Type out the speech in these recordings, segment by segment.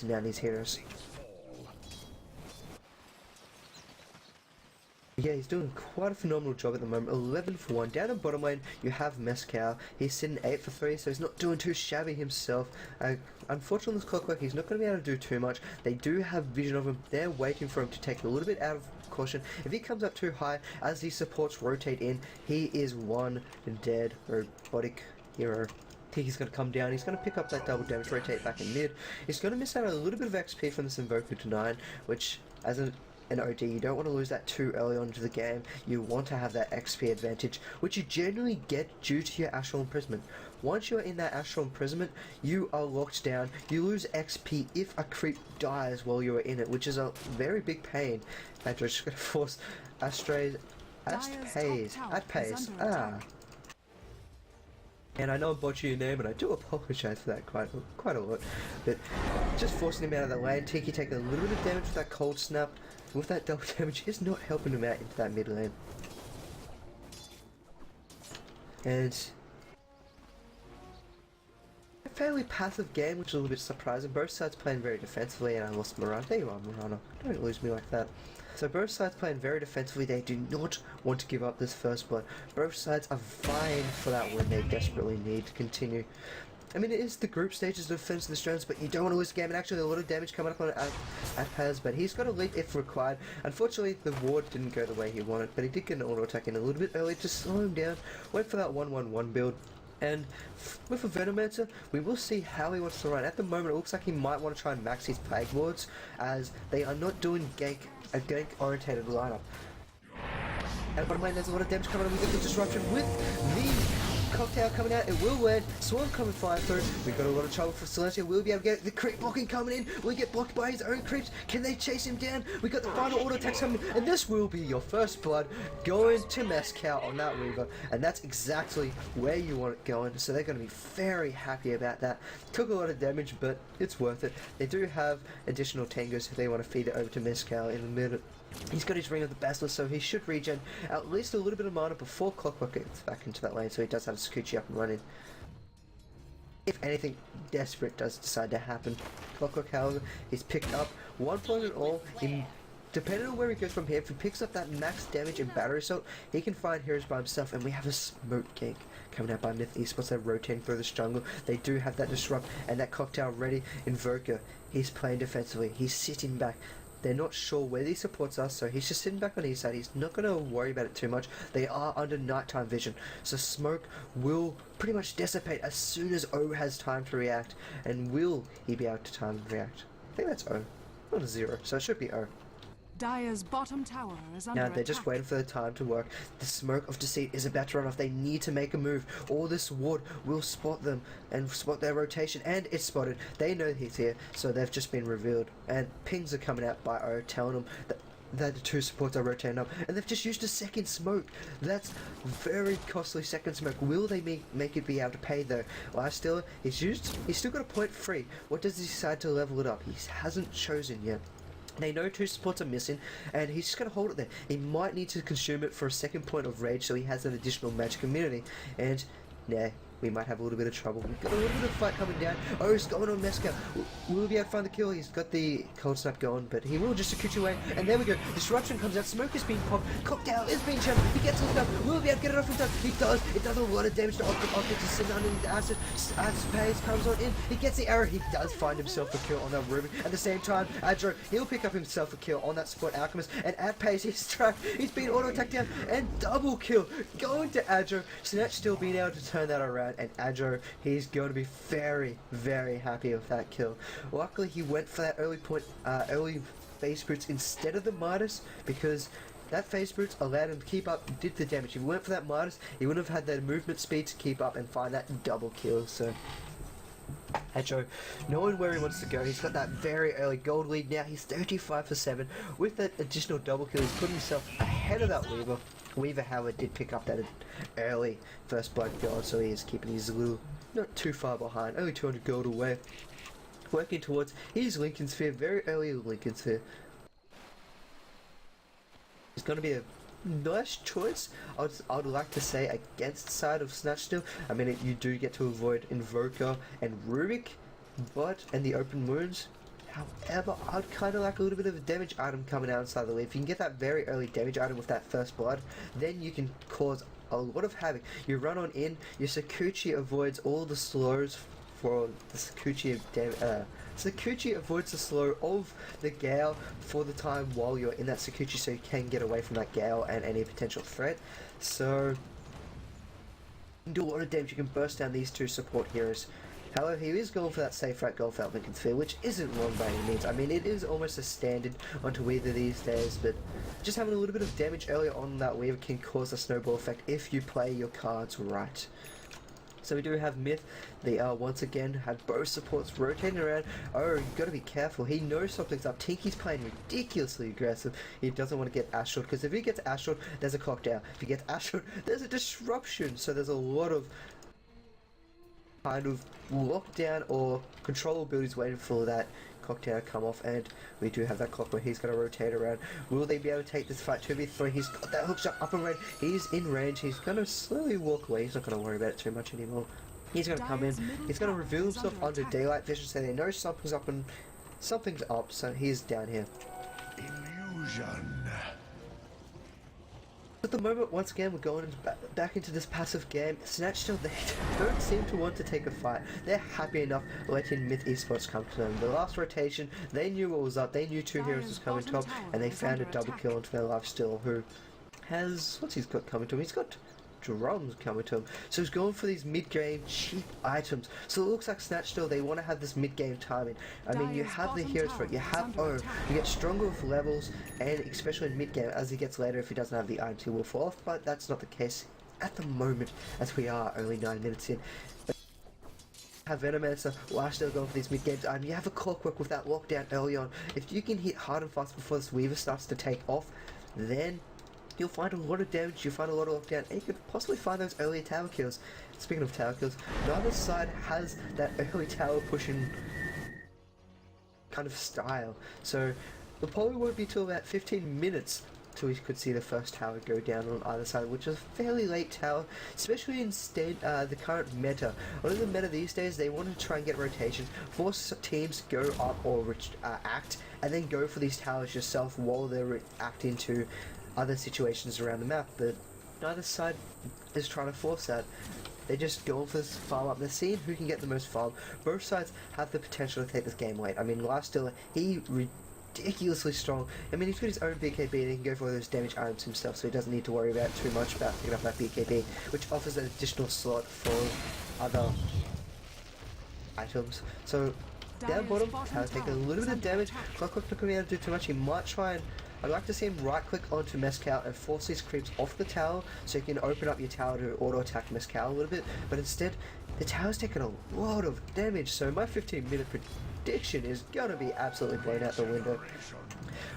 chasing down these heroes. Yeah, he's doing quite a phenomenal job at the moment. 11 for 1. Down in bottom lane, you have Mezcal. He's sitting 8 for 3, so he's not doing too shabby himself. Unfortunately, this Clockwork, he's not going to be able to do too much. They do have vision of him. They're waiting for him to take a little bit out of caution. If he comes up too high, as these supports rotate in, he is one dead robotic hero. I think he's going to come down, he's going to pick up that double damage, rotate back in mid. He's going to miss out a little bit of XP from this Invoker to 9, which, as an OD, you don't want to lose that too early on into the game. You want to have that XP advantage, which you generally get due to your Astral Imprisonment. Once you're in that Astral Imprisonment, you are locked down. You lose XP if a creep dies while you are in it, which is a very big pain. I'm just going to force Astpays. And I know I'm botching your name, and I do apologise for that quite a lot. But just forcing him out of that lane, Tiki taking a little bit of damage with that cold snap. With that double damage, is not helping him out into that mid lane. And a fairly passive game, which is a little bit surprising. Both sides playing very defensively, and I lost Mirana. There you are, Mirana. Don't lose me like that. So both sides playing very defensively. They do not want to give up this first blood. Both sides are vying for that win. They desperately need to continue. I mean, it is the group stages of Defense of the Stones, but you don't want to lose the game. And actually, a lot of damage coming up on Paz, but he's got a leap if required. Unfortunately, the ward didn't go the way he wanted, but he did get an auto attack in a little bit early to slow him down. Went for that 1-1-1 build. And with a Venomancer, we will see how he wants to run. At the moment, it looks like he might want to try and max his Plague Wards, as they are not doing a gank-orientated lineup. And bottom lane, there's a lot of damage coming on. We get the disruption with the cocktail coming out. It will land. Swarm coming flying through. We've got a lot of trouble for Silencio. We'll be able to get the creep blocking coming in. Will he get blocked by his own creeps? Can they chase him down? We got the final auto attacks coming in, and this will be your first blood going to Mezcal on that Weaver, and that's exactly where you want it going. So they're going to be very happy about that. Took a lot of damage, but it's worth it. They do have additional tangos if they want to feed it over to Mezcal in a minute. He's got his Ring of the Basilisk, so he should regen at least a little bit of mana before Clockwork gets back into that lane, so he does have Scoochie up and running. If anything desperate does decide to happen. Clockwork, however, is picked up 1 point at all. Depending on where he goes from here, if he picks up that max damage and battery assault, he can find heroes by himself, and we have a smoke gank coming out by Myth eSports. They're rotating through this jungle. They do have that disrupt and that cocktail ready. Invoker, he's playing defensively. He's sitting back. They're not sure where these supports are, so he's just sitting back on his side. He's not going to worry about it too much. They are under nighttime vision, so smoke will pretty much dissipate as soon as O has time to react. And will he be able to time to react? I think that's O, not a 0, so it should be O. Dire's bottom tower is under Now they're attack. just waiting for the time to work. The smoke of deceit is about to run off. They need to make a move, or this ward will spot them and spot their rotation, and it's spotted. They know he's here, so they've just been revealed. And pings are coming out by O, telling them that the two supports are rotating up, and they've just used a second smoke. That's very costly second smoke. Will they make it be able to pay though? Lifestealer, he's still got a point free. What does he decide to level it up? He hasn't chosen yet. They know two supports are missing, and he's just going to hold it there. He might need to consume it for a second point of rage, so he has an additional magic immunity. And, nah, we might have a little bit of trouble. We've got a little bit of fight coming down. Oh, he's going on Mezcal. Will he be able to find the kill? He's got the cold snap going, but he will just Akuchi away. And there we go. Disruption comes out. Smoke is being popped. Cocktail is being channeled. He gets it up. Will he be able to get it off in time? He does. It does a lot of damage to Optic. He's sitting underneath the acid. Space comes on in. He gets the arrow. He does find himself a kill on that Ruby. At the same time, Adro, he'll pick up himself a kill on that support Alchemist. And at pace, he's trapped. He's been auto-attacked down. And double kill. Going to Adro. Snatch still being able to turn that around. And Adro, he's going to be very, very happy with that kill. Luckily, he went for that early phase boots instead of the Midas, because that phase boots allowed him to keep up, did the damage. If he went for that Midas, he wouldn't have had the movement speed to keep up and find that double kill. So Hacho, knowing where he wants to go, he's got that very early gold lead now. He's 35 for 7. With that additional double kill, he's put himself ahead of that Weaver. Weaver, however, did pick up that early first blood gold, so he is keeping his little, not too far behind, only 200 gold away. Working towards his Lincoln Sphere, very early Lincoln Sphere. It's going to be a nice choice, I'd like to say, against the side of Snatch still. I mean, you do get to avoid Invoker and Rubik, and the open wounds. However, I'd kind of like a little bit of a damage item coming out inside the lead. If you can get that very early damage item with that first blood, then you can cause a lot of havoc. You run on in, your Sakuchi avoids all the slows for the Sakuchi of Sakuchi avoids the slow of the Gale for the time while you're in that Sakuchi, so you can get away from that Gale and any potential threat. So you can do a lot of damage. You can burst down these two support heroes. However, he is going for that safe right goal for Lincoln Sphere, which isn't wrong by any means. I mean, it is almost a standard onto Weaver these days, but just having a little bit of damage earlier on that Weaver can cause a snowball effect if you play your cards right. So we do have Myth. They once again have both supports rotating around. Oh, you got to be careful. He knows something's up. Tinky's playing ridiculously aggressive. He doesn't want to get Astral, because if he gets Astral, there's a clock down. If he gets Astral, there's a disruption. So there's a lot of kind of lockdown or control abilities waiting for that cocktail to come off, and we do have that clock where he's going to rotate around. Will they be able to take this fight 2v3? He's got that hook shot up and range. He's in range. He's going to slowly walk away. He's not going to worry about it too much anymore. He's going to come in. He's going to reveal himself under daylight vision, so they know something's up, and something's up. So he's down here. Illusion. At the moment, once again, we're going back into this passive game. Snatch still, they don't seem to want to take a fight. They're happy enough letting Myth eSports come to them. The last rotation, they knew what was up. They knew two heroes was coming top, and they found a double kill onto their lifesteal, who has, what's he's got coming to him? He's got drums coming to him. So he's going for these mid-game cheap items. So it looks like Snatch still, they want to have this mid-game timing. I mean, you have the heroes for it. You have O. You get stronger with levels, and especially in mid-game, as he gets later, if he doesn't have the items, he will fall off. But that's not the case at the moment, as we are only 9 minutes in. Have Venomancer, while still going for these mid-games, and you have a Clockwork with that lockdown early on. If you can hit hard and fast before this Weaver starts to take off, then you'll find a lot of damage, you'll find a lot of lockdown, and you could possibly find those early tower kills. Speaking of tower kills, neither side has that early tower pushing kind of style. So it probably won't be till about 15 minutes till we could see the first tower go down on either side, which is a fairly late tower, especially in the current meta. One of the meta these days, they want to try and get rotations, force teams go up or act, and then go for these towers yourself while they're reacting to other situations around the map, but neither side is trying to force that. They just go for this farm up. They're seeing who can get the most farm. Both sides have the potential to take this game late. I mean, Lifestealer, he ridiculously strong. I mean, he's got his own BKB and he can go for all those damage items himself, so he doesn't need to worry about too much about picking up that BKB, which offers an additional slot for other items. So down bottom, Tower take a little bit of damage. Clockwork not going to be able to do too much. He might try and, I'd like to see him right click onto Mescal and force these creeps off the tower so you can open up your tower to auto attack Mescal a little bit, but instead the tower's taking a lot of damage, so my 15-minute prediction is gonna be absolutely blown out the window.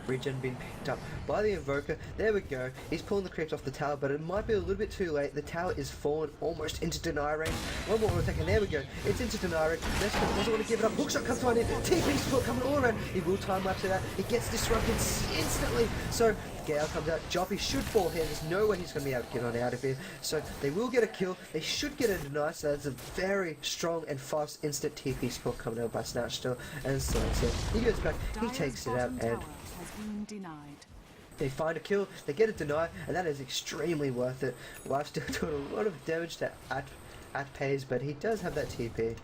Regen being picked up by the Invoker. There we go. He's pulling the creeps off the tower, but it might be a little bit too late. The tower is fallen almost into deny range. One more attack, and there we go. It's into deny range. Mescal doesn't want to give it up. Hookshot comes right in. TP support coming all around. He will time lapse to that. It gets disrupted instantly. So Gale comes out. Joppy should fall here. There's no way he's going to be able to get on out of here. So they will get a kill. They should get a deny. So that's a very strong and fast instant TP support coming out by Snatch still. And so that's it. He goes back. He takes it out and denied. they find a kill, they get a deny, and that is extremely worth it. Life's still doing a lot of damage to at pays, but he does have that TP.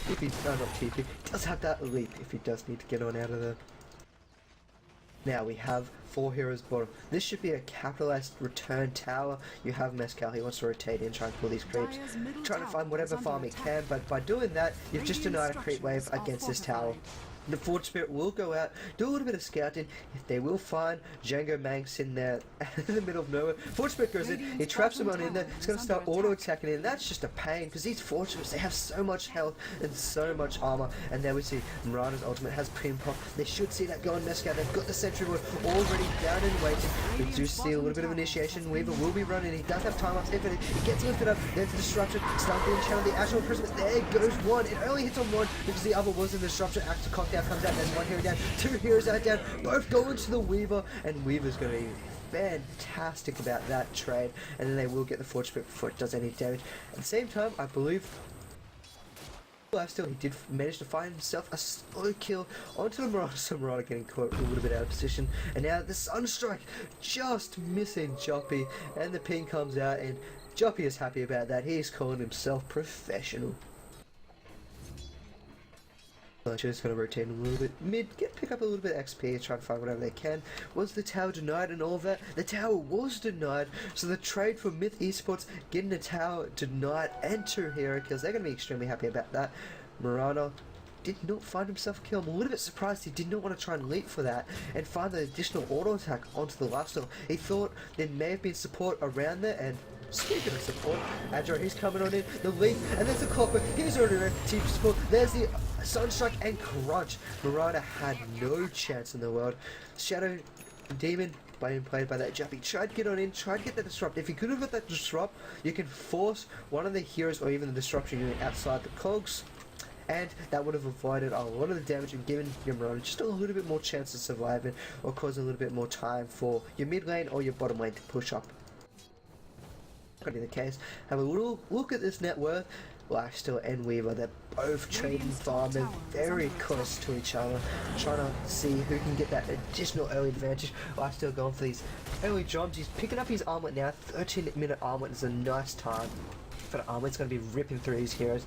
If he not TP, he does have that leap if he does need to get on out of there. Now we have 4 heroes bottom. This should be a capitalized return tower. You have Mescal, he wants to rotate in, trying to pull these creeps, trying to find whatever farm he can, but by doing that, you've just denied a creep wave against this tower. The Forge Spirit will go out, do a little bit of scouting. If they will find Django Manx in there in the middle of nowhere. Forge Spirit goes in, he traps him on in there, he's going to start auto-attacking in. That's just a pain, because these Forge Spirits, they have so much health and so much armor. And there we see Mirana's ultimate has Prim Pop. They should see that go on Mescal. They've got the Sentry Ward already down and waiting. We do see a little bit of initiation. Weaver will be running, he does have time up, he gets lifted up, there's the disruption, start being channeled, the actual imprisonment, there goes one. It only hits on one, because the other was in the disruption. Acts cocked out, comes out, there's one hero down, 2 heroes out down, both go into the Weaver, and Weaver's going to be fantastic about that trade, and then they will get the Forge Spirit before it does any damage. At the same time, I believe Lifesteal, he did manage to find himself a slow kill onto the Marauder, so Marauder getting caught a little bit out of position, and now the Sunstrike just missing Joppy, and the ping comes out, and Joppy is happy about that. He's calling himself professional. Just going to rotate a little bit mid, pick up a little bit of XP, try to find whatever they can. Was the tower denied and all of that? The tower was denied, so the trade for Myth Esports getting the tower denied and 2 hero kills, they're going to be extremely happy about that. Marauder did not find himself a kill. I'm a little bit surprised he did not want to try and leap for that and find the additional auto attack onto the lifesteal. He thought there may have been support around there, and speaking of support, Adro, he's coming on in, the leap, and there's the clockwork, he's already ready to team support, there's the Sunstrike and Crunch. Marauder had no chance in the world. Shadow Demon being played by that Juppy tried to get on in, tried to get that disrupt. If you could have got that disrupt, you can force one of the heroes or even the disruption unit outside the cogs, and that would have avoided a lot of the damage and given your Marauder just a little bit more chance of surviving, or causing a little bit more time for your mid lane or your bottom lane to push up. Could be the case. Have a little look at this net worth. Lifesteal and Weaver, they're both trading farming very close to each other, trying to see who can get that additional early advantage. Lifesteal going for these early jumps. He's picking up his armlet now. 13-minute armlet is a nice time for the armlet. It's going to be ripping through these heroes.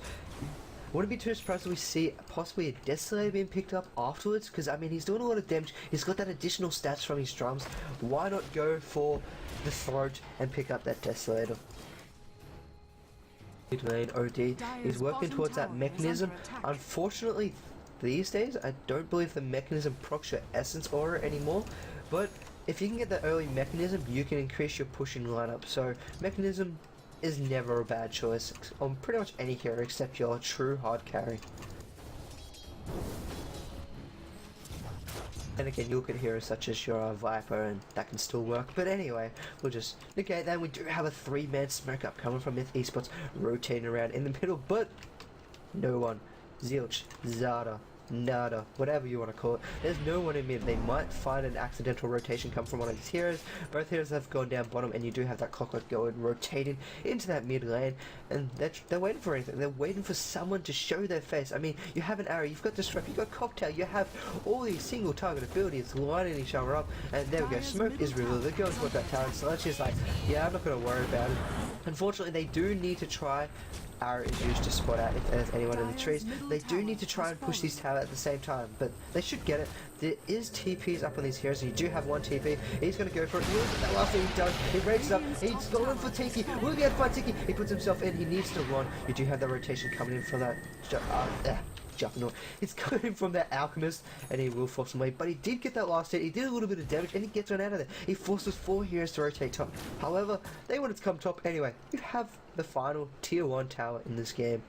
Wouldn't be too surprised if we see possibly a Desolator being picked up afterwards, because I mean he's doing a lot of damage, he's got that additional stats from his drums. Why not go for the throat and pick up that Desolator? Mid lane OD, he's working towards that mechanism. Unfortunately these days I don't believe the mechanism procs your essence aura anymore, but if you can get that early mechanism you can increase your pushing lineup, so mechanism is never a bad choice on pretty much any hero except your true hard carry. And again, you look at heroes such as your Viper and that can still work, but anyway, we'll just negate that. We do have a 3-man smoke up coming from Myth Esports, rotating around in the middle, but no one. Zilch, Zada, Nada, whatever you want to call it. There's no one in mid. They might find an accidental rotation come from one of these heroes. Both heroes have gone down bottom, and you do have that clockwork going, rotating into that mid lane, and they're waiting for anything. They're waiting for someone to show their face. I mean, you have an arrow, you've got Disrupt, you've got Cocktail, you have all these single target abilities lining each other up, and there we go. Smoke is revealed. They're going towards that tower, so that's just like, yeah, I'm not going to worry about it. Unfortunately, they do need to try. Arrow is used to spot out if there's anyone in the trees. They do need to try and push these towers at the same time, but they should get it. There is TPs up on these heroes, and you do have one TP. He's going to go for it. Look at that last thing he does. He breaks up. He's going for Tiki. Will he be able to find Tiki? He puts himself in. He needs to run. You do have that rotation coming in from that. Juggernaut. It's coming from that Alchemist, and he will force him away, but he did get that last hit. He did a little bit of damage, and he gets one out of there. He forces 4 heroes to rotate top. However, they wanted to come top anyway. You have the final tier 1 tower in this game.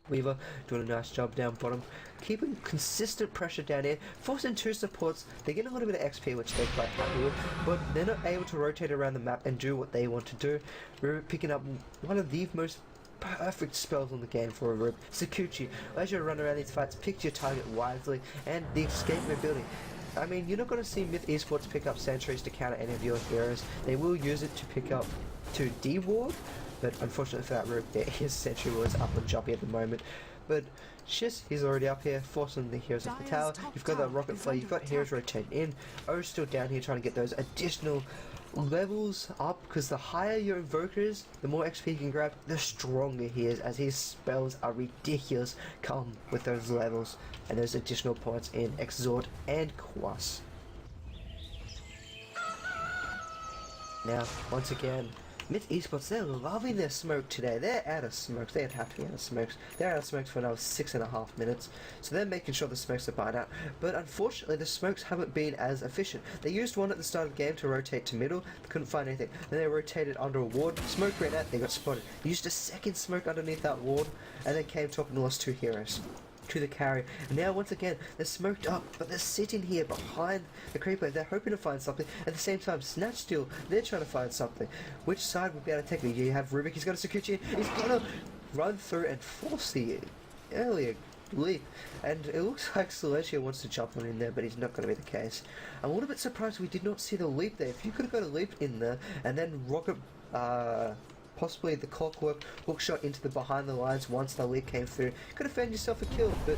Weaver doing a nice job down bottom, keeping consistent pressure down here, forcing 2 supports. They're getting a little bit of XP, which they're quite happy with, but they're not able to rotate around the map and do what they want to do. We're picking up one of the most perfect spells on the game for a Rib. Sakuchi, as you run around these fights, pick your target wisely, and the escape mobility. I mean, you're not going to see Myth Esports pick up sentries to counter any of your heroes. They will use it to pick up, to deward, but unfortunately for that Rib, yeah, his sentry was up on Joppy at the moment. But Shiz, he's already up here, forcing the heroes off the tower. You've got that rocket flare, you've got heroes rotating in. O's still down here trying to get those additional levels up, because the higher your invoker is, the more XP you can grab, the stronger he is, as his spells are ridiculous come with those levels and those additional points in Exort and Quas. Now, once again, Myth Esports, they're loving their smoke today. They're out of smokes. They'd have to be out of smokes. They're out of smokes for another 6.5 minutes. So they're making sure the smokes are burned out. But unfortunately, the smokes haven't been as efficient. They used one at the start of the game to rotate to middle. They couldn't find anything. Then they rotated under a ward. Smoke ran out. They got spotted. They used a second smoke underneath that ward. And then came top and lost 2 heroes to the carry. And now once again they're smoked up, but they're sitting here behind the creeper. They're hoping to find something. At the same time, Snatch still, they're trying to find something. Which side will be able to take it? You have Rubik, he's got a Sakuchi, he's gonna run through and force the earlier leap, and it looks like Silencio wants to jump on in there, but he's not going to be the case. I'm a little bit surprised we did not see the leap there. If you could have got a leap in there and then rocket possibly the clockwork hook shot into the behind the lines once the lead came through. Could have found yourself a kill, but